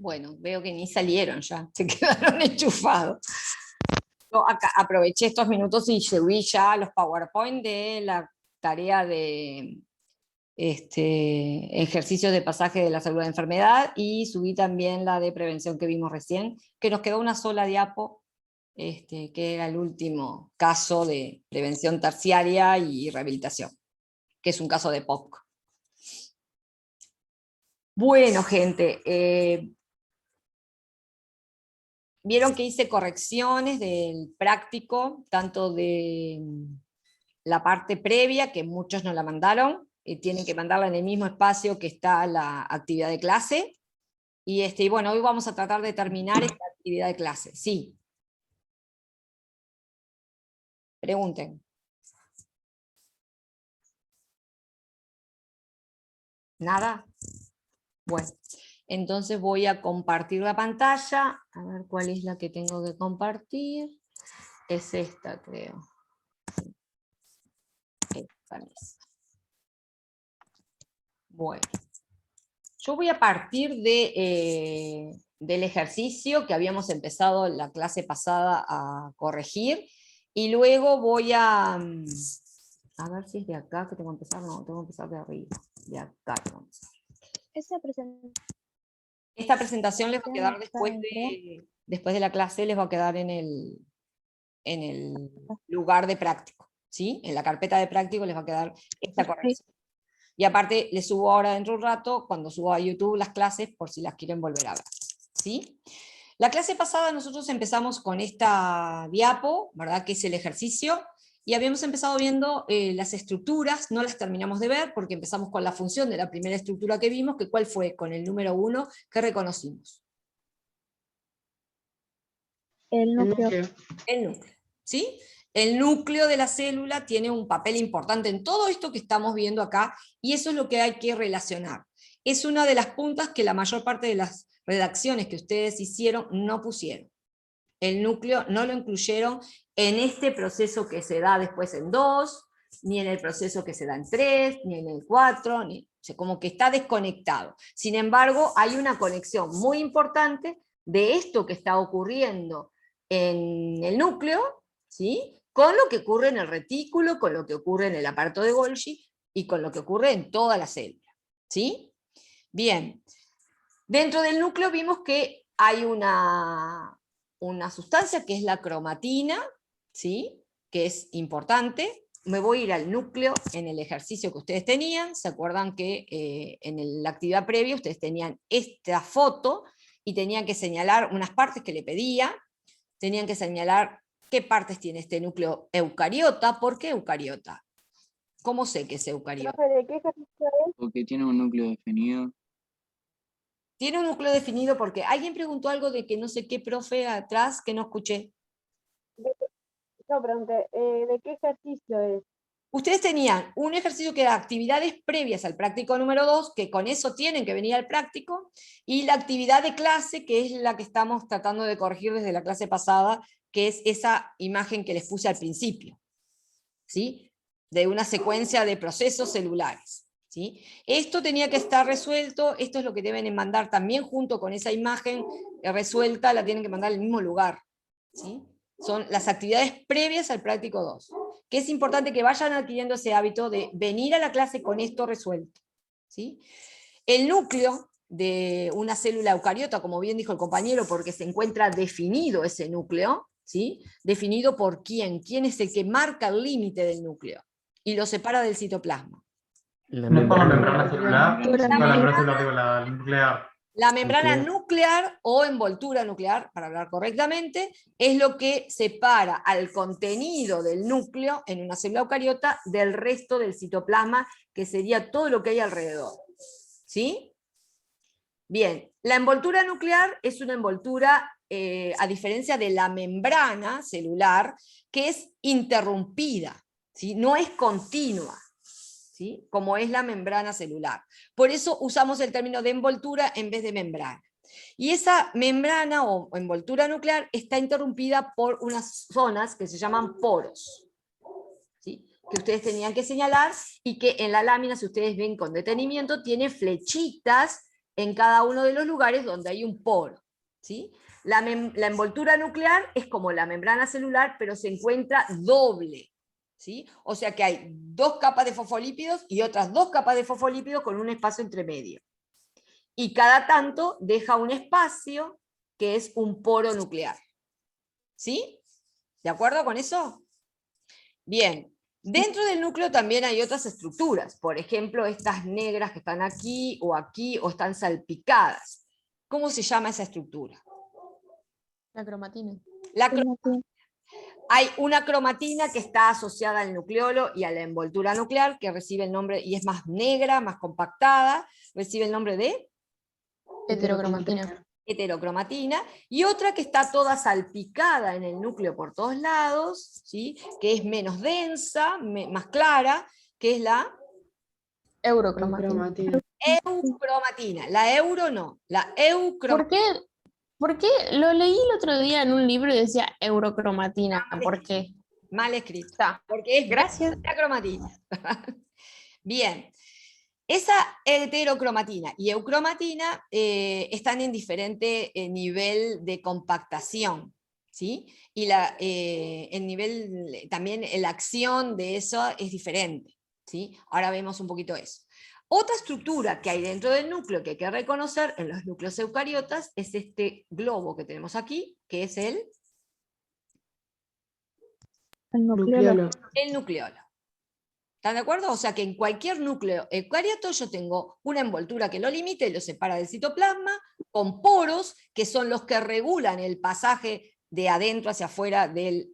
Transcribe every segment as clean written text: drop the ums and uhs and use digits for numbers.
Bueno, veo que ni salieron ya, se quedaron enchufados. Yo acá aproveché estos minutos y subí ya los PowerPoint de la tarea de ejercicios de pasaje de la salud de la enfermedad, y subí también la de prevención que vimos recién, que nos quedó una sola diapo, que era el último caso de prevención terciaria y rehabilitación, que es un caso de POC. Bueno, gente, vieron que hice correcciones del práctico, tanto de la parte previa, que muchos nos la mandaron, tienen que mandarla en el mismo espacio que está la actividad de clase, y bueno, hoy vamos a tratar de terminar esta actividad de clase. Sí. Pregunten. ¿Nada? Bueno, entonces voy a compartir la pantalla, a ver cuál es la que tengo que compartir. Es esta, creo. Esta misma. Bueno, yo voy a partir del ejercicio que habíamos empezado la clase pasada a corregir, y luego voy a ver si es de acá que tengo que empezar. No, tengo que empezar de arriba, de acá. Esta presentación les va a quedar después de la clase, les va a quedar en el lugar de práctico, ¿sí? En la carpeta de práctico les va a quedar esta corrección. Y aparte les subo ahora dentro de un rato, cuando subo a YouTube las clases, por si las quieren volver a ver, ¿sí? La clase pasada nosotros empezamos con esta diapo, ¿verdad? Que es el ejercicio, y habíamos empezado viendo las estructuras, no las terminamos de ver, porque empezamos con la función de la primera estructura que vimos, que ¿cuál fue? Con el número 1 que reconocimos. El núcleo. El núcleo, ¿sí? El núcleo de la célula tiene un papel importante en todo esto que estamos viendo acá, y eso es lo que hay que relacionar. Es una de las puntas que la mayor parte de las redacciones que ustedes hicieron no pusieron. El núcleo no lo incluyeron en este proceso que se da después en 2, ni en el proceso que se da en 3, ni en el 4, o sea, como que está desconectado. Sin embargo, hay una conexión muy importante de esto que está ocurriendo en el núcleo, ¿sí? Con lo que ocurre en el retículo, con lo que ocurre en el aparato de Golgi, y con lo que ocurre en toda la célula, ¿sí? Bien, dentro del núcleo vimos que hay una sustancia que es la cromatina, ¿sí? Que es importante. Me voy a ir al núcleo en el ejercicio que ustedes tenían. ¿Se acuerdan que en la actividad previa ustedes tenían esta foto y tenían que señalar unas partes que le pedía? Tenían que señalar qué partes tiene este núcleo eucariota. ¿Por qué eucariota? ¿Cómo sé que es eucariota? ¿De qué ejercicio es? Porque tiene un núcleo definido. Tiene un núcleo definido porque alguien preguntó algo de que no sé qué profe atrás que no escuché. No, pregunté, ¿de qué ejercicio es? Ustedes tenían un ejercicio que era actividades previas al práctico número 2, que con eso tienen que venir al práctico, y la actividad de clase, que es la que estamos tratando de corregir desde la clase pasada, que es esa imagen que les puse al principio, ¿sí? De una secuencia de procesos celulares, ¿sí? Esto tenía que estar resuelto, esto es lo que deben mandar también junto con esa imagen resuelta, la tienen que mandar al mismo lugar, ¿sí? Son las actividades previas al práctico 2, que es importante que vayan adquiriendo ese hábito de venir a la clase con esto resuelto, ¿sí? El núcleo de una célula eucariota, como bien dijo el compañero, porque se encuentra definido ese núcleo, ¿sí? Definido por quién es el que marca el límite del núcleo y lo separa del citoplasma. ¿No es por la membrana celular? La nuclear. La membrana nuclear o envoltura nuclear, para hablar correctamente, es lo que separa al contenido del núcleo en una célula eucariota del resto del citoplasma, que sería todo lo que hay alrededor. ¿Sí? Bien, la envoltura nuclear es una envoltura, a diferencia de la membrana celular, que es interrumpida, ¿sí? No es continua, ¿sí? Como es la membrana celular. Por eso usamos el término de envoltura en vez de membrana. Y esa membrana o envoltura nuclear está interrumpida por unas zonas que se llaman poros, ¿sí? Que ustedes tenían que señalar, y que en la lámina, si ustedes ven con detenimiento, tiene flechitas en cada uno de los lugares donde hay un poro, ¿sí? La envoltura nuclear es como la membrana celular, pero se encuentra doble, ¿sí? O sea que hay 2 capas de fosfolípidos y otras 2 capas de fosfolípidos con un espacio entre medio. Y cada tanto deja un espacio que es un poro nuclear. ¿Sí? ¿De acuerdo con eso? Bien. Dentro del núcleo también hay otras estructuras. Por ejemplo, estas negras que están aquí, o están salpicadas. ¿Cómo se llama esa estructura? La cromatina. La cromatina. Hay una cromatina que está asociada al nucleolo y a la envoltura nuclear, que recibe el nombre, y es más negra, más compactada, recibe el nombre de Heterocromatina. heterocromatina, y otra que está toda salpicada en el núcleo por todos lados, ¿sí? Que es menos densa, más clara, que es la Eurocromatina. eucromatina. La euro no, la eucromatina. ¿Por qué? Lo leí el otro día en un libro y decía eurocromatina. ¿Por qué? Mal escrito. Está. Porque es Gracias. la cromatina. Bien. Esa heterocromatina y eucromatina están en diferente nivel de compactación, ¿sí? Y el nivel, también la acción de eso es diferente, ¿sí? Ahora vemos un poquito eso. Otra estructura que hay dentro del núcleo que hay que reconocer en los núcleos eucariotas es este globo que tenemos aquí, que es el nucleolo. nucleolo. ¿Están de acuerdo? O sea que en cualquier núcleo eucarioto yo tengo una envoltura que lo limita y lo separa del citoplasma, con poros, que son los que regulan el pasaje de adentro hacia afuera del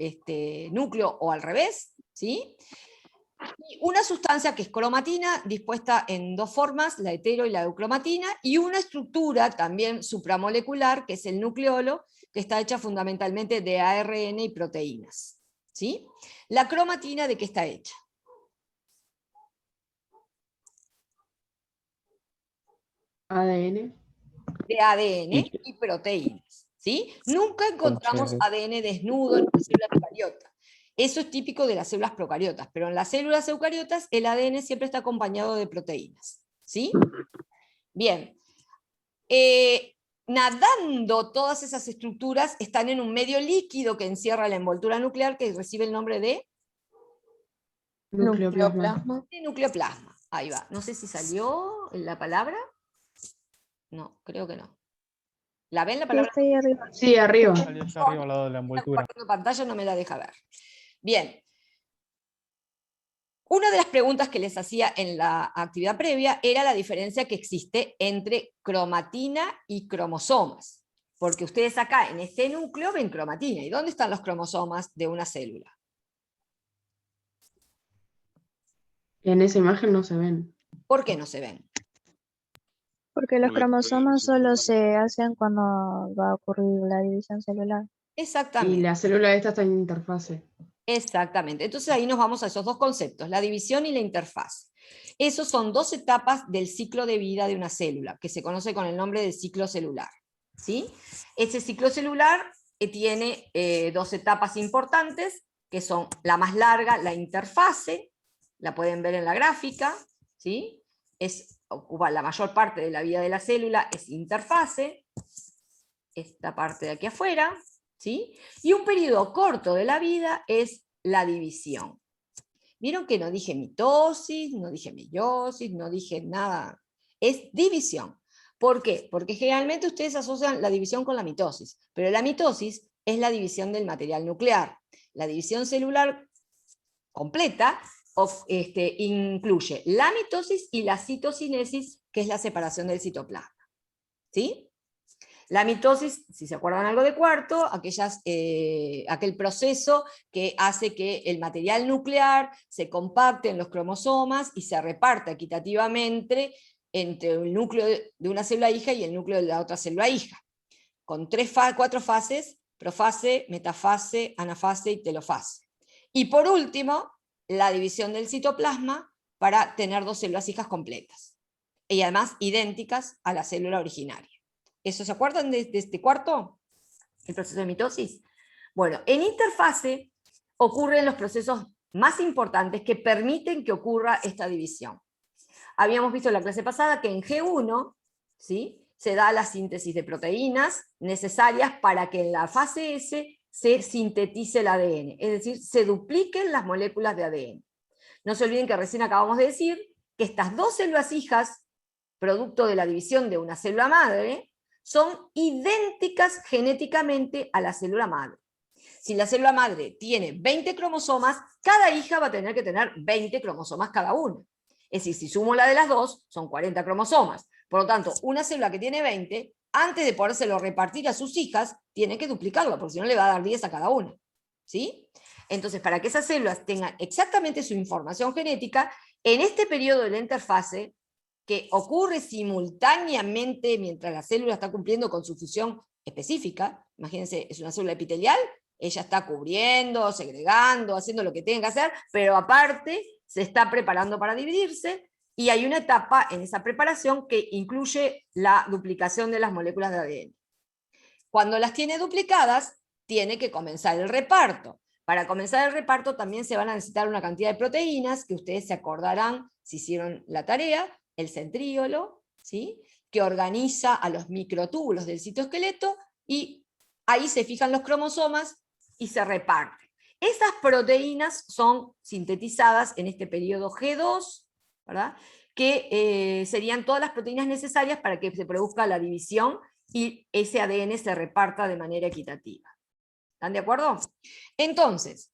núcleo o al revés, ¿sí? Y una sustancia que es cromatina, dispuesta en 2 formas, la hetero y la eucromatina, y una estructura también supramolecular, que es el nucleolo, que está hecha fundamentalmente de ARN y proteínas, ¿sí? La cromatina, ¿de qué está hecha? ADN. De ADN y proteínas, ¿sí? Nunca encontramos ADN desnudo en una célula eucariota. Eso es típico de las células procariotas, pero en las células eucariotas el ADN siempre está acompañado de proteínas, ¿sí? Bien. Nadando todas esas estructuras están en un medio líquido que encierra la envoltura nuclear, que recibe el nombre de Nucleoplasma. nucleoplasma. Ahí va. No sé si salió la palabra. No, creo que no. ¿La ven la palabra? Sí, arriba. Sí, arriba. Salió allá arriba al lado de la envoltura. Compartiendo pantalla no me la deja ver. Bien. Una de las preguntas que les hacía en la actividad previa era la diferencia que existe entre cromatina y cromosomas. Porque ustedes acá en este núcleo ven cromatina. ¿Y dónde están los cromosomas de una célula? En esa imagen no se ven. ¿Por qué no se ven? Porque los cromosomas solo se hacen cuando va a ocurrir la división celular. Exactamente. Y la célula esta está en interfase. Exactamente. Entonces ahí nos vamos a esos 2 conceptos, la división y la interfaz. Esos son 2 etapas del ciclo de vida de una célula, que se conoce con el nombre de ciclo celular, ¿sí? Ese ciclo celular tiene 2 etapas importantes, que son la más larga, la interfase, la pueden ver en la gráfica, ¿sí? Ocupa la mayor parte de la vida de la célula, es interfase, esta parte de aquí afuera, ¿sí? Y un periodo corto de la vida es la división. ¿Vieron que no dije mitosis, no dije meiosis, no dije nada? Es división. ¿Por qué? Porque generalmente ustedes asocian la división con la mitosis, pero la mitosis es la división del material nuclear. La división celular completa incluye la mitosis y la citocinesis, que es la separación del citoplasma. ¿Sí? La mitosis, si se acuerdan algo de cuarto, aquel proceso que hace que el material nuclear se compacte en los cromosomas y se reparta equitativamente entre el núcleo de una célula hija y el núcleo de la otra célula hija, con 4 fases: profase, metafase, anafase y telofase. Y por último, la división del citoplasma para tener 2 células hijas completas, y además idénticas a la célula originaria. ¿Eso se acuerdan de este cuarto? El proceso de mitosis. Bueno, en interfase ocurren los procesos más importantes que permiten que ocurra esta división. Habíamos visto en la clase pasada que en G1 ¿sí? Se da la síntesis de proteínas necesarias para que en la fase S se sintetice el ADN, es decir, se dupliquen las moléculas de ADN. No se olviden que recién acabamos de decir que estas dos células hijas, producto de la división de una célula madre, son idénticas genéticamente a la célula madre. Si la célula madre tiene 20 cromosomas, cada hija va a tener que tener 20 cromosomas cada una. Es decir, si sumo la de las dos, son 40 cromosomas. Por lo tanto, una célula que tiene 20, antes de podérselo repartir a sus hijas, tiene que duplicarlo, porque si no le va a dar 10 a cada una. ¿Sí? Entonces, para que esas células tengan exactamente su información genética, en este periodo de la interfase, que ocurre simultáneamente mientras la célula está cumpliendo con su función específica, imagínense, es una célula epitelial, ella está cubriendo, segregando, haciendo lo que tenga que hacer, pero aparte se está preparando para dividirse, y hay una etapa en esa preparación que incluye la duplicación de las moléculas de ADN. Cuando las tiene duplicadas, tiene que comenzar el reparto. Para comenzar el reparto también se van a necesitar una cantidad de proteínas, que ustedes se acordarán si hicieron la tarea, el centríolo, ¿sí? Que organiza a los microtúbulos del citoesqueleto, y ahí se fijan los cromosomas y se reparten. Esas proteínas son sintetizadas en este periodo G2, ¿verdad? Que serían todas las proteínas necesarias para que se produzca la división y ese ADN se reparta de manera equitativa. ¿Están de acuerdo? Entonces,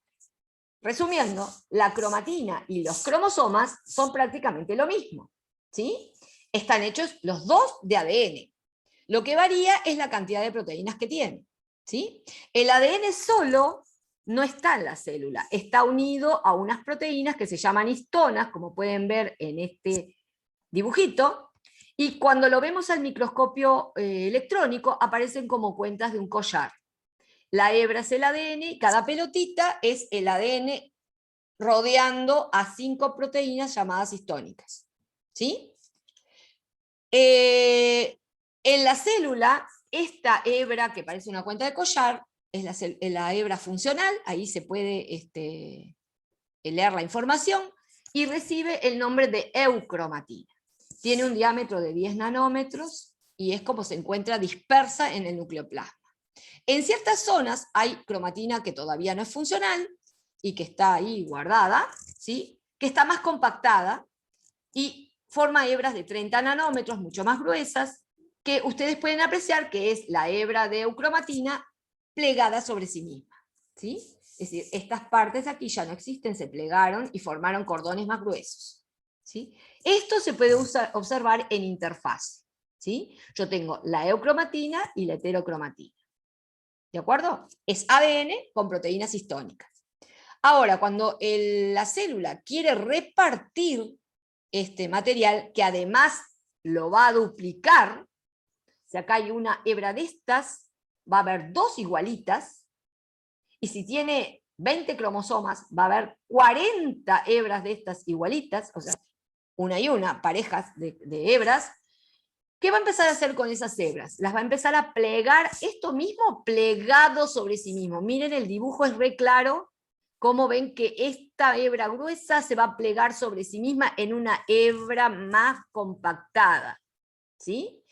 resumiendo, la cromatina y los cromosomas son prácticamente lo mismo, ¿sí? Están hechos los dos de ADN. Lo que varía es la cantidad de proteínas que tienen, ¿sí? El ADN solo no está en la célula, está unido a unas proteínas que se llaman histonas, como pueden ver en este dibujito, y cuando lo vemos al microscopio electrónico aparecen como cuentas de un collar. La hebra es el ADN, y cada pelotita es el ADN rodeando a 5 proteínas llamadas histónicas, ¿sí? En la célula, esta hebra que parece una cuenta de collar, es la hebra funcional, ahí se puede leer la información, y recibe el nombre de eucromatina. Tiene un diámetro de 10 nanómetros, y es como se encuentra dispersa en el nucleoplasma. En ciertas zonas hay cromatina que todavía no es funcional, y que está ahí guardada, ¿sí? Que está más compactada, y forma hebras de 30 nanómetros, mucho más gruesas, que ustedes pueden apreciar que es la hebra de eucromatina plegada sobre sí misma, ¿sí? Es decir, estas partes de aquí ya no existen, se plegaron y formaron cordones más gruesos, ¿sí? Esto se puede observar en interfaz, ¿sí? Yo tengo la eucromatina y la heterocromatina, ¿de acuerdo? Es ADN con proteínas histónicas. Ahora, cuando la célula quiere repartir este material, que además lo va a duplicar, si acá hay una hebra de estas, va a haber 2 igualitas, y si tiene 20 cromosomas, va a haber 40 hebras de estas igualitas, o sea, una y una, parejas de hebras. ¿Qué va a empezar a hacer con esas hebras? Las va a empezar a plegar, esto mismo plegado sobre sí mismo. Miren, el dibujo es re claro, cómo ven que esta hebra gruesa se va a plegar sobre sí misma en una hebra más compactada, ¿sí?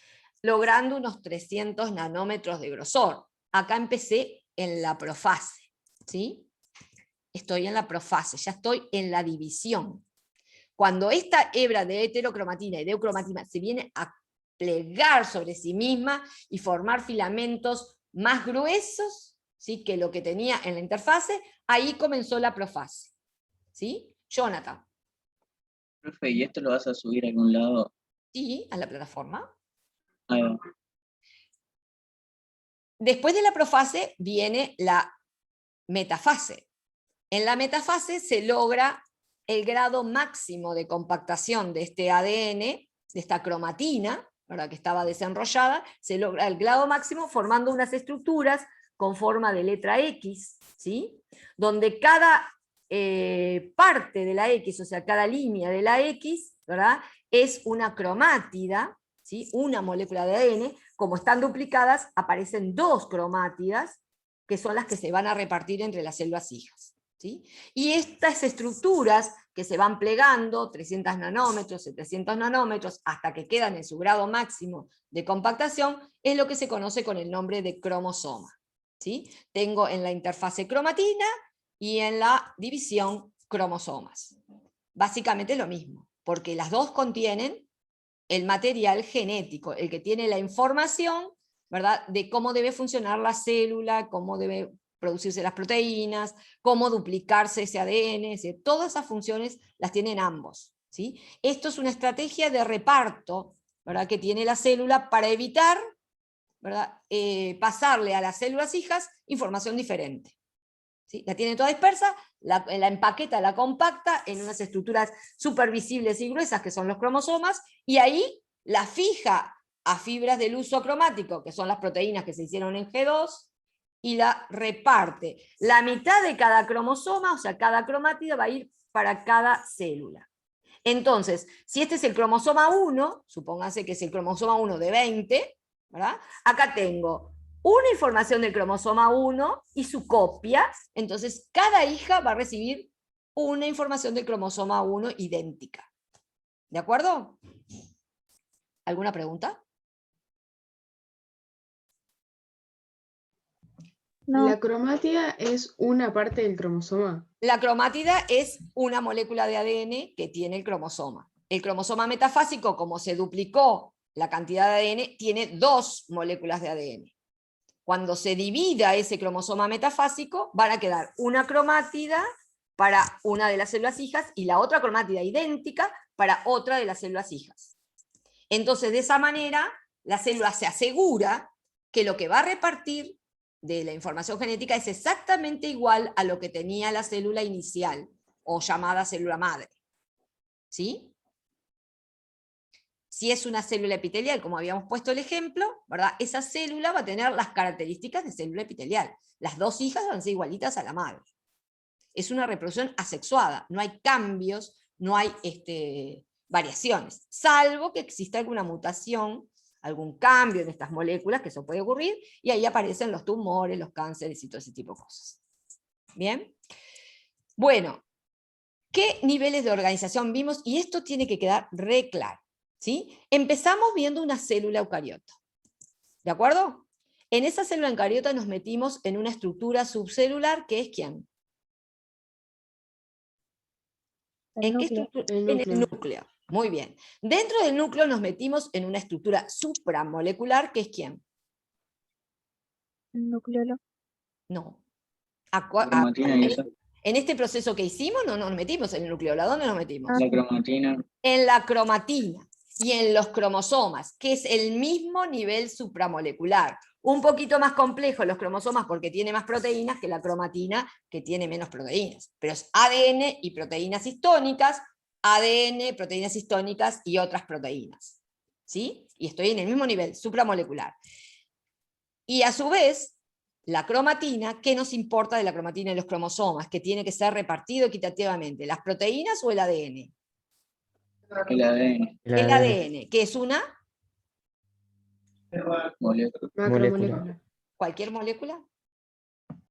Logrando unos 300 nanómetros de grosor. Acá empecé en la profase, ¿sí? Estoy en la profase, ya estoy en la división. Cuando esta hebra de heterocromatina y de eucromatina se viene a plegar sobre sí misma y formar filamentos más gruesos, ¿sí? Que lo que tenía en la interfase, ahí comenzó la profase, ¿sí? Jonathan. Profe, ¿y esto lo vas a subir a algún lado? Sí, a la plataforma. Ahí va. Después de la profase viene la metafase. En la metafase se logra el grado máximo de compactación de este ADN, de esta cromatina, ¿verdad? Que estaba desenrollada, se logra el grado máximo formando unas estructuras con forma de letra X, ¿sí? Donde cada parte de la X, o sea, cada línea de la X, ¿verdad? Es una cromátida, ¿sí? Una molécula de ADN. Como están duplicadas, aparecen 2 cromátidas, que son las que se van a repartir entre las células hijas, ¿sí? Y estas estructuras, que que se van plegando, 300 nanómetros, 700 nanómetros, hasta que quedan en su grado máximo de compactación, es lo que se conoce con el nombre de cromosoma. ¿Sí? Tengo en la interfase cromatina y en la división cromosomas. Básicamente lo mismo, porque las dos contienen el material genético, el que tiene la información, ¿verdad?, de cómo debe funcionar la célula, cómo debe producirse las proteínas, cómo duplicarse ese ADN, todas esas funciones las tienen ambos. ¿Sí? Esto es una estrategia de reparto, ¿verdad?, que tiene la célula para evitar, ¿verdad?, pasarle a las células hijas información diferente. ¿Sí? La tiene toda dispersa, la empaqueta, la compacta en unas estructuras supervisibles y gruesas que son los cromosomas, y ahí la fija a fibras del uso cromático, que son las proteínas que se hicieron en G2, y la reparte. La mitad de cada cromosoma, o sea, cada cromátida va a ir para cada célula. Entonces, si este es el cromosoma 1, supóngase que es el cromosoma 1 de 20, ¿verdad? Acá tengo una información del cromosoma 1 y su copia, entonces cada hija va a recibir una información del cromosoma 1 idéntica. ¿De acuerdo? ¿Alguna pregunta? No, La cromátida es una parte del cromosoma. La cromátida es una molécula de ADN que tiene el cromosoma. El cromosoma metafásico, como se duplicó la cantidad de ADN, tiene 2 moléculas de ADN. Cuando se divida ese cromosoma metafásico, van a quedar una cromátida para una de las células hijas y la otra cromátida idéntica para otra de las células hijas. Entonces, de esa manera, la célula se asegura que lo que va a repartir de la información genética es exactamente igual a lo que tenía la célula inicial, o llamada célula madre. ¿Sí? Si es una célula epitelial, como habíamos puesto el ejemplo, ¿verdad?, esa célula va a tener las características de célula epitelial. Las dos hijas van a ser igualitas a la madre. Es una reproducción asexuada, no hay cambios, no hay variaciones, salvo que exista alguna mutación, algún cambio en estas moléculas, que eso puede ocurrir, y ahí aparecen los tumores, los cánceres y todo ese tipo de cosas. ¿Bien? Bueno, ¿qué niveles de organización vimos? Y esto tiene que quedar re claro. ¿Sí? Empezamos viendo una célula eucariota. ¿De acuerdo? En esa célula eucariota nos metimos en una estructura subcelular, que es ¿quién? ¿En qué estructura? En el núcleo. Muy bien. Dentro del núcleo nos metimos en una estructura supramolecular, que es ¿quién? el nucleolo. No. Cromatina y eso. En este proceso que hicimos no nos metimos en el nucleolo. ¿A dónde nos metimos? La cromatina. En la cromatina y en los cromosomas, que es el mismo nivel supramolecular. Un poquito más complejo los cromosomas porque tiene más proteínas que la cromatina, que tiene menos proteínas. Pero es ADN y proteínas histónicas, ADN, proteínas histónicas y otras proteínas. ¿Sí? Y estoy en el mismo nivel, supramolecular. Y a su vez, la cromatina, ¿qué nos importa de la cromatina y los cromosomas? Que tiene que ser repartido equitativamente, ¿las proteínas o el ADN? El ADN. El ADN, que es una Molécula. Macromolécula. cualquier molécula.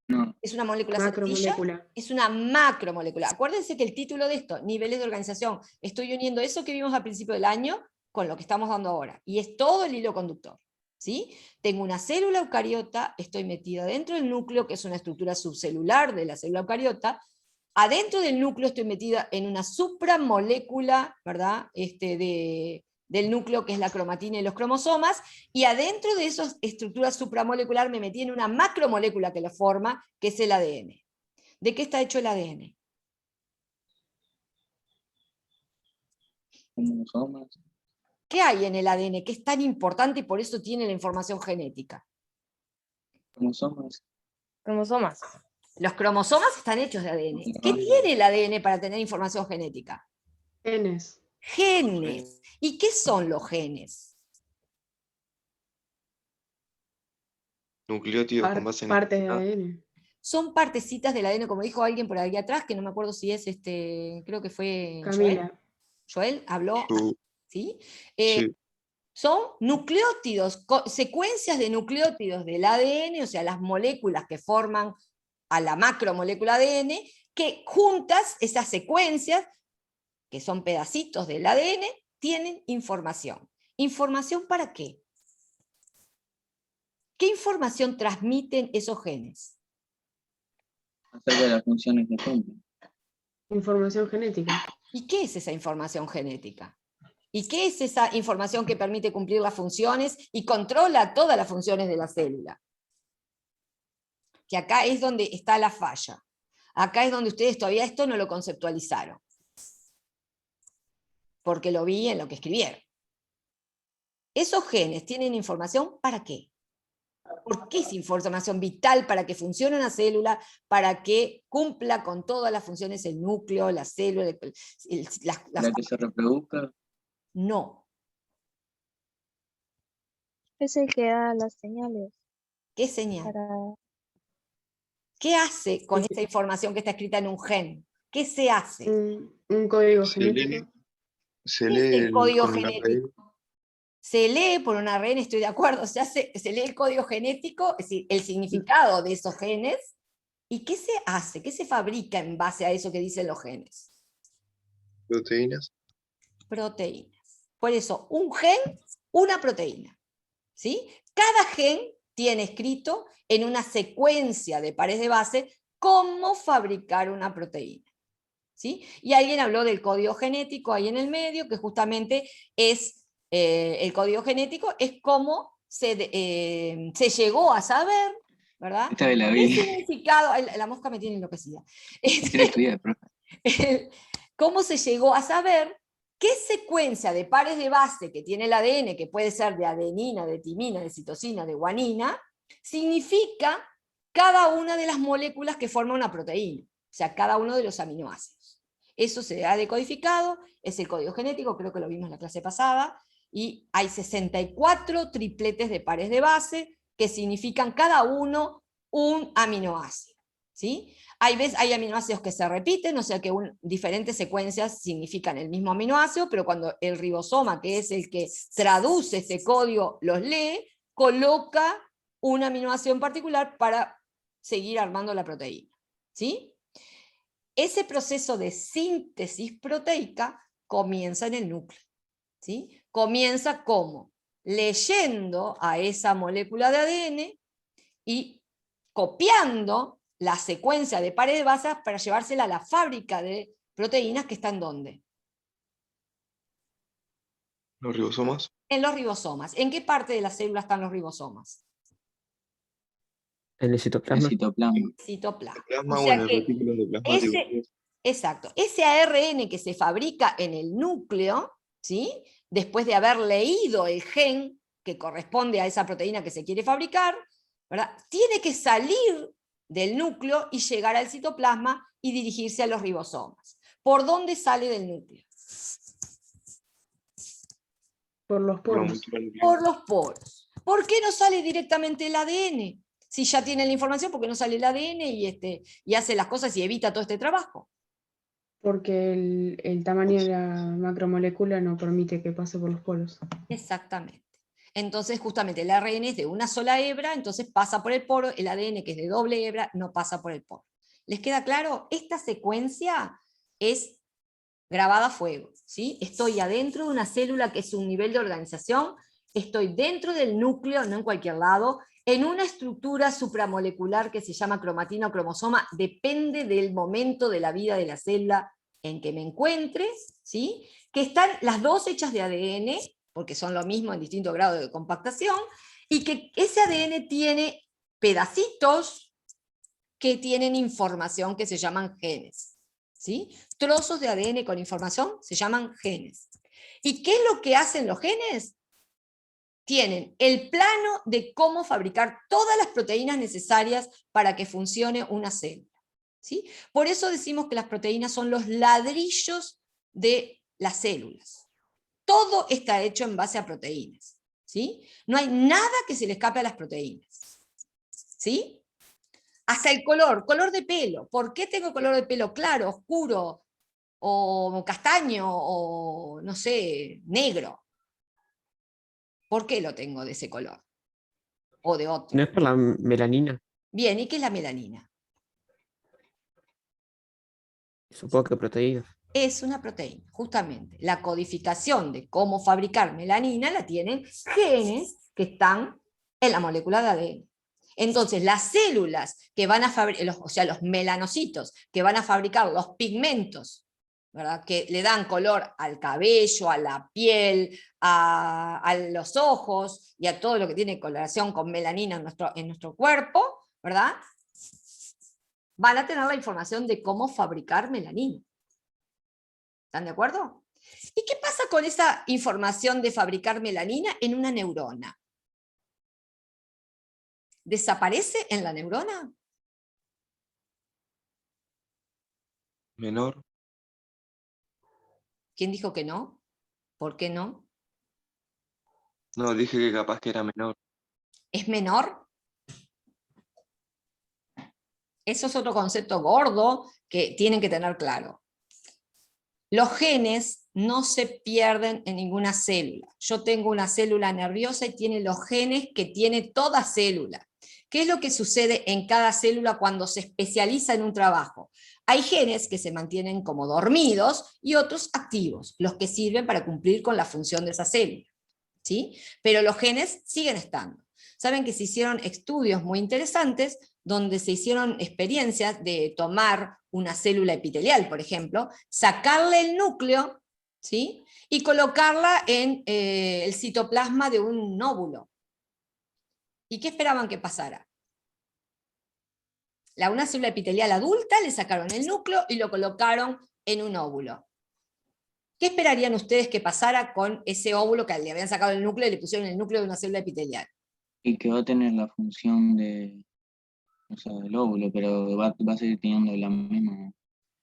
No. Es una molécula sencilla, Macromolécula. es una macromolécula. Acuérdense que el título de esto, niveles de organización, estoy uniendo eso que vimos al principio del año con lo que estamos dando ahora. Y es todo el hilo conductor. ¿Sí? Tengo una célula eucariota, estoy metida dentro del núcleo, que es una estructura subcelular de la célula eucariota. Adentro del núcleo estoy metida en una supramolécula, ¿verdad?, del núcleo, que es la cromatina y los cromosomas, y adentro de esas estructuras supramolecular me metí en una macromolécula que la forma, que es el ADN. ¿De qué está hecho el ADN? Cromosomas. ¿Qué hay en el ADN que es tan importante y por eso tiene la información genética? Cromosomas. Cromosomas. Los cromosomas están hechos de ADN. ¿Qué tiene el ADN para tener información genética? Genes. Genes. ¿Y qué son los genes? Nucleótidos con base en Partes de RNA. ADN. Son partecitas del ADN, como dijo alguien por ahí atrás, que no me acuerdo si es creo que fue Joel. Camila. Joel habló, ¿sí? Sí. Son nucleótidos, secuencias de nucleótidos del ADN, o sea, las moléculas que forman a la macromolécula ADN, que juntas esas secuencias que son pedacitos del ADN, tienen información. ¿Información para qué? ¿Qué información transmiten esos genes? Acerca de las funciones que cumplen. Información genética. ¿Y qué es esa información genética? ¿Y qué es esa información que permite cumplir las funciones y controla todas las funciones de la célula? Que acá es donde está la falla. Acá es donde ustedes todavía esto no lo conceptualizaron. Porque lo vi en lo que escribieron. Esos genes tienen información ¿para qué? ¿Por qué es información vital para que funcione una célula, para que cumpla con todas las funciones el núcleo, la célula, Para que se reproduzca. No. Es el que da las señales ¿Qué señal? para... ¿Qué hace con esa información que está escrita en un gen? ¿Qué se hace? Un código Se lee, genético. se ¿Qué es lee el código con una genético? Se lee por una ARN, estoy de acuerdo, se lee el código genético, es decir, el significado de esos genes, ¿y qué se hace? ¿Qué se fabrica en base a eso que dicen los genes? proteínas. Proteínas. Por eso, un gen, una proteína. ¿Sí? Cada gen tiene escrito en una secuencia de pares de base cómo fabricar una proteína. ¿Sí? Y alguien habló del código genético ahí en el medio, que justamente es, el código genético es cómo se llegó a saber, ¿verdad? Esta de la ¿Qué vida. significado? La mosca me tiene enloquecida. Quiero estudiar, profe. ¿Cómo se llegó a saber qué secuencia de pares de base que tiene el ADN, que puede ser de adenina, de timina, de citosina, de guanina, significa cada una de las moléculas que forman una proteína? O sea, cada uno de los aminoácidos. Eso se ha decodificado, es el código genético, creo que lo vimos en la clase pasada, y hay 64 tripletes de pares de base que significan cada uno un aminoácido. ¿Sí? Hay aminoácidos que se repiten, o sea que diferentes secuencias significan el mismo aminoácido, pero cuando el ribosoma, que es el que traduce este código, los lee, coloca un aminoácido en particular para seguir armando la proteína. ¿Sí? Ese proceso de síntesis proteica comienza en el núcleo. ¿Sí? Comienza como leyendo a esa molécula de ADN y copiando la secuencia de pares de bases para llevársela a la fábrica de proteínas que está ¿en dónde? Los ribosomas. En los ribosomas. ¿En qué parte de la célula están los ribosomas? En el El citoplasma. citoplasma. Citoplasma. Plasma O o sea en el que retículo endoplasmático. exacto, ese ARN que se fabrica en el núcleo, ¿sí? Después de haber leído el gen que corresponde a esa proteína que se quiere fabricar, ¿verdad? Tiene que salir del núcleo y llegar al citoplasma y dirigirse a los ribosomas. ¿Por dónde sale del núcleo? Por los poros. Por los poros. ¿Por qué no sale directamente el ADN? Si ya tiene la información, ¿por qué no sale el ADN y hace las cosas y evita todo este trabajo? Porque el tamaño de la macromolécula no permite que pase por los poros. Exactamente. Entonces, justamente el ARN es de una sola hebra, entonces pasa por el poro, el ADN que es de doble hebra no pasa por el poro. ¿Les queda claro? Esta secuencia es grabada a fuego, ¿sí? Estoy adentro de una célula que es un nivel de organización, estoy dentro del núcleo, no en cualquier lado, en una estructura supramolecular que se llama cromatina o cromosoma, depende del momento de la vida de la célula en que me encuentre, ¿sí? Que están las dos hechas de ADN, porque son lo mismo en distinto grado de compactación, y que ese ADN tiene pedacitos que tienen información que se llaman genes. ¿Sí? Trozos de ADN con información se llaman genes. ¿Y qué es lo que hacen los genes? Tienen el plano de cómo fabricar todas las proteínas necesarias para que funcione una célula. ¿Sí? Por eso decimos que las proteínas son los ladrillos de las células. Todo está hecho en base a proteínas. ¿Sí? No hay nada que se le escape a las proteínas. ¿Sí? Hasta el color de pelo. ¿Por qué tengo color de pelo claro, oscuro, o castaño, o no sé, negro? ¿Por qué lo tengo de ese color? O de otro. ¿No es por la melanina? Bien, ¿y qué es la melanina? Supongo que proteínas. Es una proteína, justamente. La codificación de cómo fabricar melanina la tienen genes que están en la molécula de ADN. Entonces, las células que van a fabricar, o sea, los melanocitos que van a fabricar los pigmentos, ¿verdad?, que le dan color al cabello, a la piel, a los ojos y a todo lo que tiene coloración con melanina en nuestro cuerpo, ¿verdad?, van a tener la información de cómo fabricar melanina. ¿Están de acuerdo? ¿Y qué pasa con esa información de fabricar melanina en una neurona? ¿Desaparece en la neurona? Menor. ¿Quién dijo que no? ¿Por qué no? No, dije que capaz que era menor. ¿Es menor? Eso es otro concepto gordo que tienen que tener claro. Los genes no se pierden en ninguna célula. Yo tengo una célula nerviosa y tiene los genes que tiene toda célula. ¿Qué es lo que sucede en cada célula cuando se especializa en un trabajo? Hay genes que se mantienen como dormidos y otros activos, los que sirven para cumplir con la función de esa célula, ¿sí? Pero los genes siguen estando. Saben que se hicieron estudios muy interesantes donde se hicieron experiencias de tomar una célula epitelial, por ejemplo, sacarle el núcleo, ¿sí?, y colocarla en el citoplasma de un óvulo. ¿Y qué esperaban que pasara? Una célula epitelial adulta, le sacaron el núcleo y lo colocaron en un óvulo. ¿Qué esperarían ustedes que pasara con ese óvulo que le habían sacado el núcleo y le pusieron el núcleo de una célula epitelial? Y que va a tener la función de, o sea, del óvulo, pero va a seguir teniendo la misma.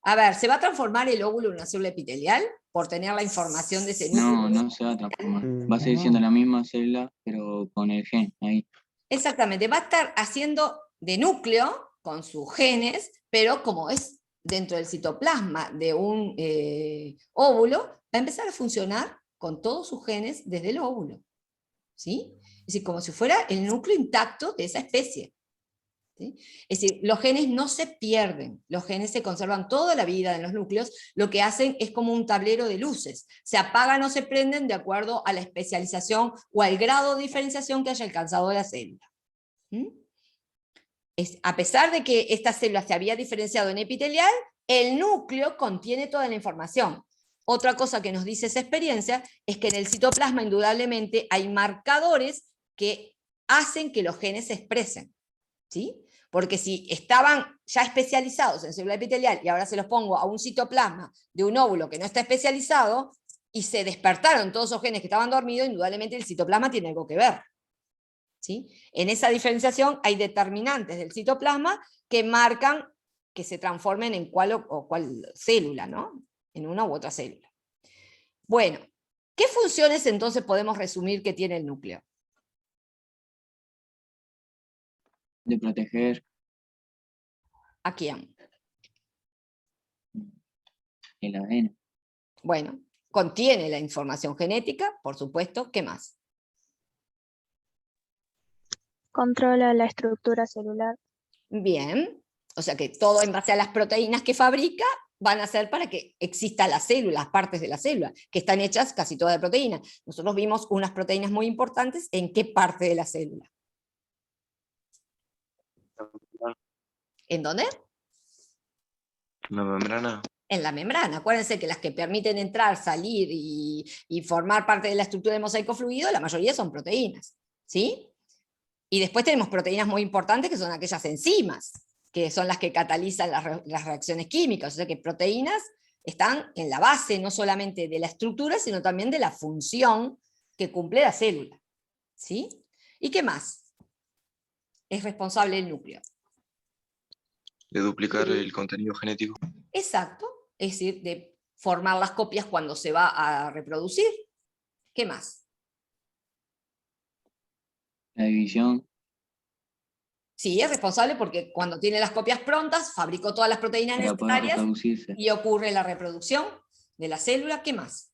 A ver, ¿se va a transformar el óvulo en una célula epitelial por tener la información de ese núcleo? No, no se va a transformar. Va a seguir siendo la misma célula, pero con el gen ahí. Exactamente, va a estar haciendo de núcleo con sus genes, pero como es dentro del citoplasma de un óvulo, va a empezar a funcionar con todos sus genes desde el óvulo, ¿sí? Es decir, como si fuera el núcleo intacto de esa especie, ¿sí? Es decir, los genes no se pierden, los genes se conservan toda la vida en los núcleos, lo que hacen es como un tablero de luces, se apagan o se prenden de acuerdo a la especialización o al grado de diferenciación que haya alcanzado la célula. A pesar de que esta célula se había diferenciado en epitelial, el núcleo contiene toda la información. Otra cosa que nos dice esa experiencia es que en el citoplasma indudablemente hay marcadores que hacen que los genes se expresen, ¿sí? Porque si estaban ya especializados en célula epitelial y ahora se los pongo a un citoplasma de un óvulo que no está especializado y se despertaron todos esos genes que estaban dormidos, indudablemente el citoplasma tiene algo que ver, ¿sí? En esa diferenciación hay determinantes del citoplasma que marcan que se transformen en cuál o cuál célula, ¿no? En una u otra célula. Bueno, ¿qué funciones entonces podemos resumir que tiene el núcleo? De proteger ¿A quién? el ADN. Bueno, contiene la información genética, por supuesto, ¿qué más? Controla la estructura celular. Bien, o sea que todo en base a las proteínas que fabrica van a ser para que exista la célula, las partes de la célula, que están hechas casi todas de proteínas. Nosotros vimos unas proteínas muy importantes en qué parte de la célula. ¿En dónde? La membrana. En la membrana. Acuérdense que las que permiten entrar, salir y formar parte de la estructura del mosaico fluido, la mayoría son proteínas, ¿sí? Y después tenemos proteínas muy importantes que son aquellas enzimas, que son las que catalizan las reacciones químicas. O sea que proteínas están en la base no solamente de la estructura, sino también de la función que cumple la célula, ¿sí? ¿Y qué más es responsable del núcleo? De duplicar el contenido genético. Exacto, es decir, de formar las copias cuando se va a reproducir. ¿Qué más? La división. Sí, es responsable porque cuando tiene las copias prontas, fabricó todas las proteínas Para poder necesarias reproducirse. y ocurre la reproducción de la célula. ¿Qué más?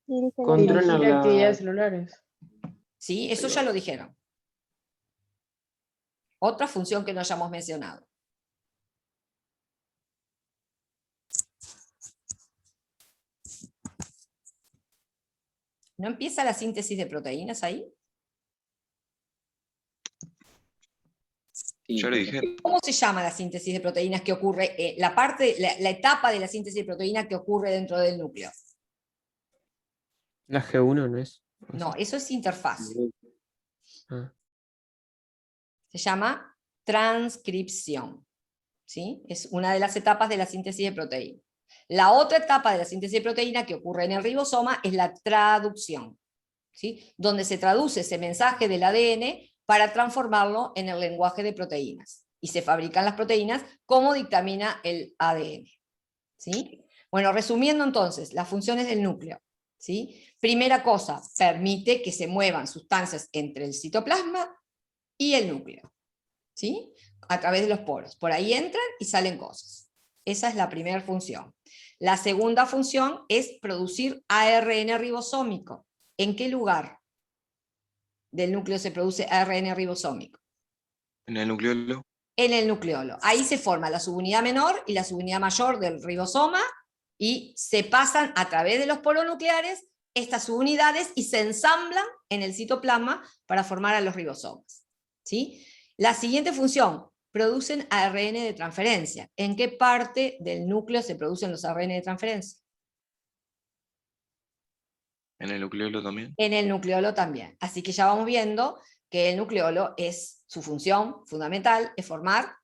Dirige la Dirigir Controla la- actividades celulares. Sí, eso ya lo dijeron. Otra función que no hayamos mencionado. ¿No empieza la síntesis de proteínas ahí? Sí, Ya lo dije. ¿Cómo se llama la síntesis de proteínas que ocurre, la etapa de la síntesis de proteína que ocurre dentro del núcleo? La G1 no es. O No, sea, eso es interfaz. ah, Se llama transcripción. ¿Sí? Es una de las etapas de la síntesis de proteína. La otra etapa de la síntesis de proteína que ocurre en el ribosoma es la traducción, ¿sí? Donde se traduce ese mensaje del ADN para transformarlo en el lenguaje de proteínas. Y se fabrican las proteínas como dictamina el ADN. ¿Sí? Bueno, resumiendo entonces, las funciones del núcleo. ¿Sí? Primera cosa, permite que se muevan sustancias entre el citoplasma y el núcleo. ¿Sí? A través de los poros. Por ahí entran y salen cosas. Esa es la primera función. La segunda función es producir ARN ribosómico. ¿En qué lugar del núcleo se produce ARN ribosómico? En el nucleolo. En el nucleolo. Ahí se forma la subunidad menor y la subunidad mayor del ribosoma y se pasan a través de los polos nucleares estas subunidades y se ensamblan en el citoplasma para formar a los ribosomas. ¿Sí? La siguiente función, producen ARN de transferencia. ¿En qué parte del núcleo se producen los ARN de transferencia? En el nucleolo también. En el nucleolo también. Así que ya vamos viendo que el nucleolo es, su función fundamental es formar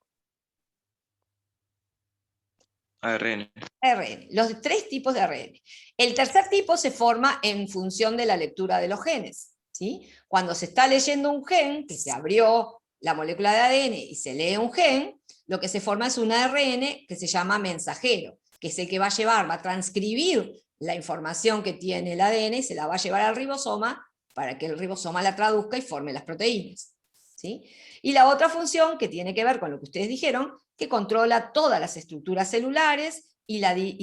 ARN. ARN, los tres tipos de ARN. El tercer tipo se forma en función de la lectura de los genes. ¿Sí? Cuando se está leyendo un gen, que se abrió la molécula de ADN y se lee un gen, lo que se forma es un ARN que se llama mensajero, que es el que va a llevar, va a transcribir la información que tiene el ADN y se la va a llevar al ribosoma para que el ribosoma la traduzca y forme las proteínas. ¿Sí? Y la otra función que tiene que ver con lo que ustedes dijeron, que controla todas las estructuras celulares y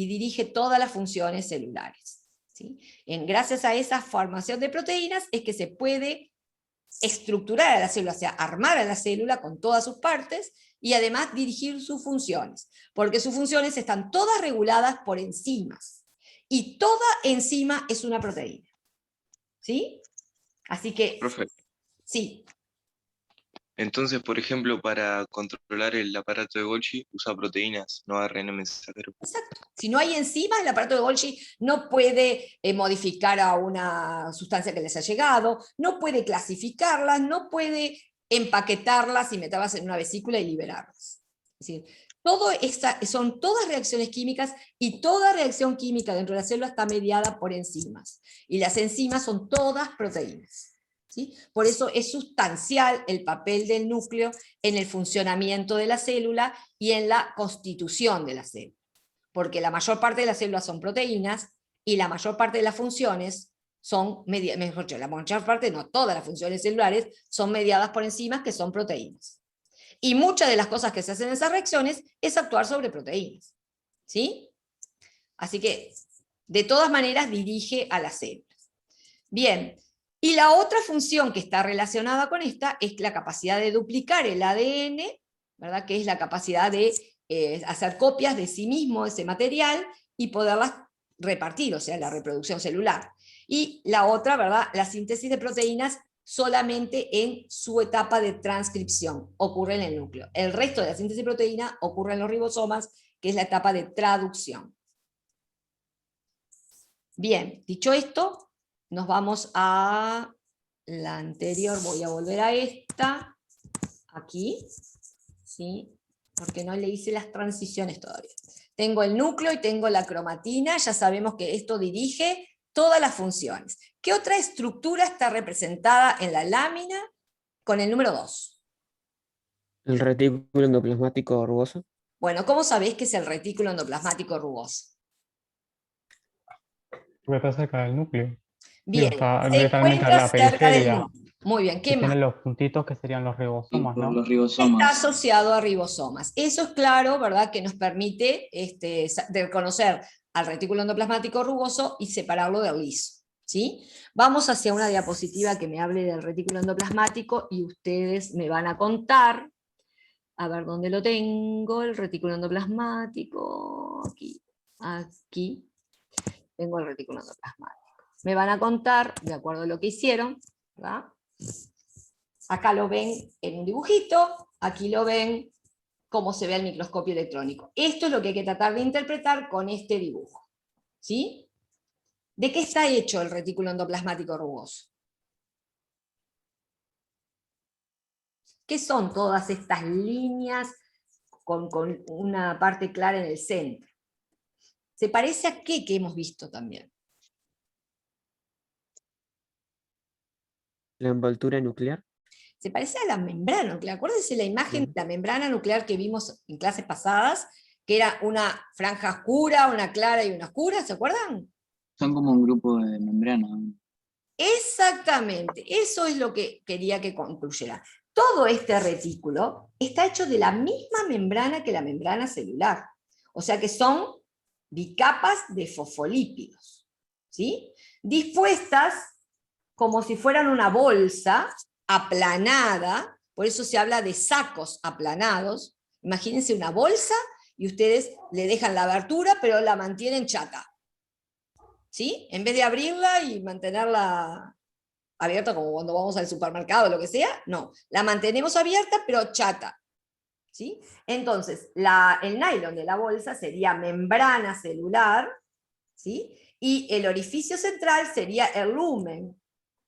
dirige todas las funciones celulares. ¿Sí? Gracias a esa formación de proteínas es que se puede estructurar a la célula, o sea, armar a la célula con todas sus partes y además dirigir sus funciones, porque sus funciones están todas reguladas por enzimas. Y toda enzima es una proteína. ¿Sí? Así que, Profe, sí. entonces, por ejemplo, para controlar el aparato de Golgi usa proteínas, no ARN mensajero. Exacto. Si no hay enzimas, el aparato de Golgi no puede modificar a una sustancia que les ha llegado, no puede clasificarlas, no puede empaquetarlas y meterlas en una vesícula y liberarlas. Es decir, son todas reacciones químicas y toda reacción química dentro de la célula está mediada por enzimas. Y las enzimas son todas proteínas. ¿Sí? Por eso es sustancial el papel del núcleo en el funcionamiento de la célula y en la constitución de la célula. Porque la mayor parte de las células son proteínas y la mayor parte de las funciones son, mejor dicho, la mayor parte, no todas las funciones celulares, son mediadas por enzimas que son proteínas. Y muchas de las cosas que se hacen en esas reacciones es actuar sobre proteínas. ¿Sí? Así que, de todas maneras, dirige a las células. Bien, y la otra función que está relacionada con esta es la capacidad de duplicar el ADN, ¿verdad? Que es la capacidad de hacer copias de sí mismo, ese material, y poderlas repartir, o sea, la reproducción celular. Y la otra, ¿verdad? La síntesis de proteínas solamente en su etapa de transcripción, ocurre en el núcleo. El resto de la síntesis de proteína ocurre en los ribosomas, que es la etapa de traducción. Bien, dicho esto, nos vamos a la anterior, voy a volver a esta, aquí, ¿sí? Porque no le hice las transiciones todavía. Tengo el núcleo y tengo la cromatina, ya sabemos que esto dirige todas las funciones. ¿Qué otra estructura está representada en la lámina con el número 2? El retículo endoplasmático rugoso. Bueno, ¿cómo sabéis que es el retículo endoplasmático rugoso? Porque está cerca del núcleo. Bien, Está se directamente a encuentra la cerca del periferia. núcleo. Muy bien, ¿qué Que más? tiene los puntitos que serían los Y ribosomas, por ¿no? los Está ribosomas. asociado a ribosomas. Eso es claro, ¿verdad? Que nos permite reconocer al retículo endoplasmático rugoso y separarlo del liso. ¿Sí? Vamos hacia una diapositiva que me hable del retículo endoplasmático y ustedes me van a contar, a ver dónde lo tengo, el retículo endoplasmático, aquí, tengo el retículo endoplasmático. me van a contar, de acuerdo a lo que hicieron, ¿verdad? Acá lo ven en un dibujito, aquí lo ven cómo se ve al microscopio electrónico. Esto es lo que hay que tratar de interpretar con este dibujo. ¿Sí? ¿De qué está hecho el retículo endoplasmático rugoso? ¿Qué son todas estas líneas con una parte clara en el centro? ¿Se parece a qué que hemos visto también? La envoltura nuclear. Se parece a la membrana nuclear. Acuérdense la imagen de la membrana nuclear que vimos en clases pasadas, que era una franja oscura, una clara y una oscura, ¿se acuerdan? Son como un grupo de membranas. Exactamente, eso es lo que quería que concluyera. Todo este retículo está hecho de la misma membrana que la membrana celular. O sea que son bicapas de fosfolípidos, ¿sí? Dispuestas como si fueran una bolsa aplanada, por eso se habla de sacos aplanados. Imagínense una bolsa y ustedes le dejan la abertura, pero la mantienen chata. ¿Sí? En vez de abrirla y mantenerla abierta como cuando vamos al supermercado o lo que sea, no, la mantenemos abierta pero chata. ¿Sí? Entonces, el nylon de la bolsa sería membrana celular, ¿sí? Y el orificio central sería el lumen,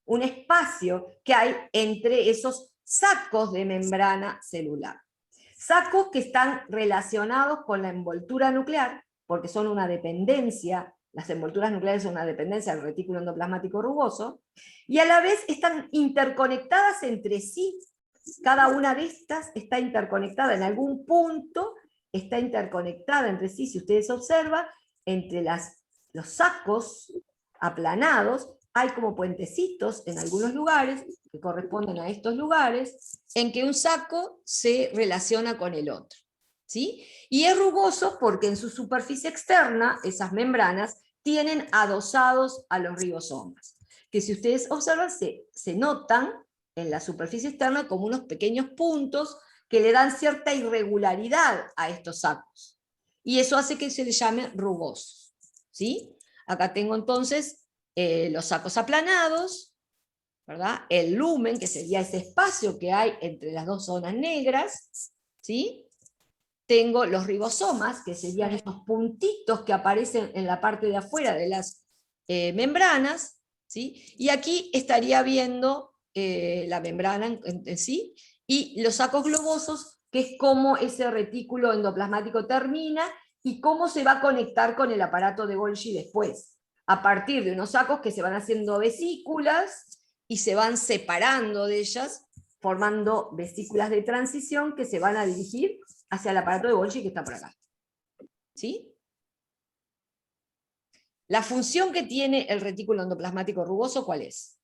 un espacio que hay entre esos sacos de membrana celular. Sacos que están relacionados con la envoltura nuclear, porque son una dependencia. Las envolturas nucleares son una dependencia del retículo endoplasmático rugoso, y a la vez están interconectadas entre sí. Cada una de estas está interconectada en algún punto, está interconectada entre sí, si ustedes observan, entre los sacos aplanados, hay como puentecitos en algunos lugares, que corresponden a estos lugares, en que un saco se relaciona con el otro. ¿Sí? Y es rugoso porque en su superficie externa, esas membranas, tienen adosados a los ribosomas, que si ustedes observan, se notan en la superficie externa como unos pequeños puntos que le dan cierta irregularidad a estos sacos. Y eso hace que se les llame rugosos. ¿Sí? Acá tengo entonces los sacos aplanados, ¿verdad? El lumen, que sería ese espacio que hay entre las dos zonas negras, ¿sí? Tengo los ribosomas, que serían esos puntitos que aparecen en la parte de afuera de las membranas, ¿sí? Y aquí estaría viendo la membrana en sí, y los sacos globosos, que es cómo ese retículo endoplasmático termina, y cómo se va a conectar con el aparato de Golgi después, a partir de unos sacos que se van haciendo vesículas, y se van separando de ellas, formando vesículas de transición que se van a dirigir hacia el aparato de Golgi que está por acá. ¿Sí? La función que tiene el retículo endoplasmático rugoso, ¿cuál es?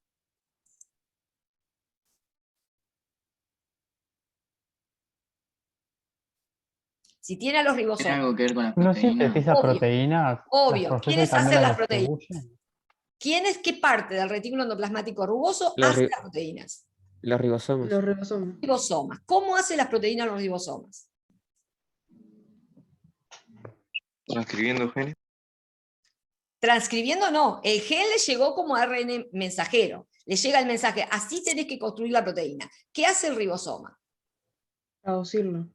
Si tiene a los ¿Tiene ribosomas. algo que ver con las ¿No proteínas? sintetiza Obvio, proteínas? obvio. ¿Las procesa y ¿Quiénes también hacen las las proteínas? distribuye? ¿Qué parte del retículo endoplasmático rugoso Los, hace ri- las proteínas? los ribosomas. Los ribosomas. Ribosomas. ¿Cómo hacen las proteínas los ribosomas? Transcribiendo genes. Transcribiendo no, el gen le llegó como ARN mensajero, le llega el mensaje, así tenés que construir la proteína. ¿Qué hace el ribosoma? Traducirlo.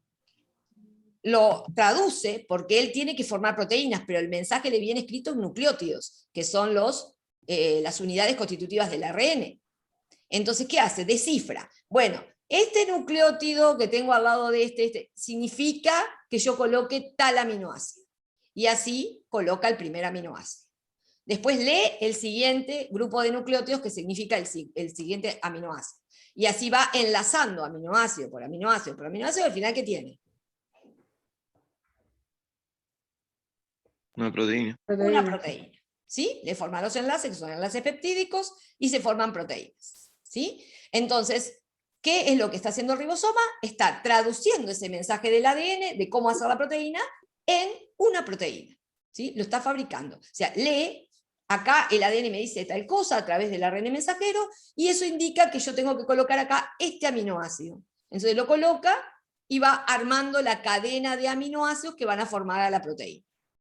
Lo traduce porque él tiene que formar proteínas, pero el mensaje le viene escrito en nucleótidos, que son las unidades constitutivas del ARN. Entonces, ¿qué hace? Descifra. Bueno, este nucleótido que tengo al lado de este significa que yo coloque tal aminoácido. Y así coloca el primer aminoácido. Después lee el siguiente grupo de nucleótidos que significa el siguiente aminoácido. Y así va enlazando aminoácido por aminoácido por aminoácido, al final, ¿qué tiene? Una proteína. Una proteína. ¿Sí? Le forman los enlaces, que son enlaces peptídicos, y se forman proteínas. ¿Sí? Entonces, ¿qué es lo que está haciendo el ribosoma? Está traduciendo ese mensaje del ADN de cómo hacer la proteína en una proteína. ¿Sí? Lo está fabricando. O sea, lee, acá el ADN me dice tal cosa a través del ARN mensajero, y eso indica que yo tengo que colocar acá este aminoácido. Entonces lo coloca y va armando la cadena de aminoácidos que van a formar a la proteína.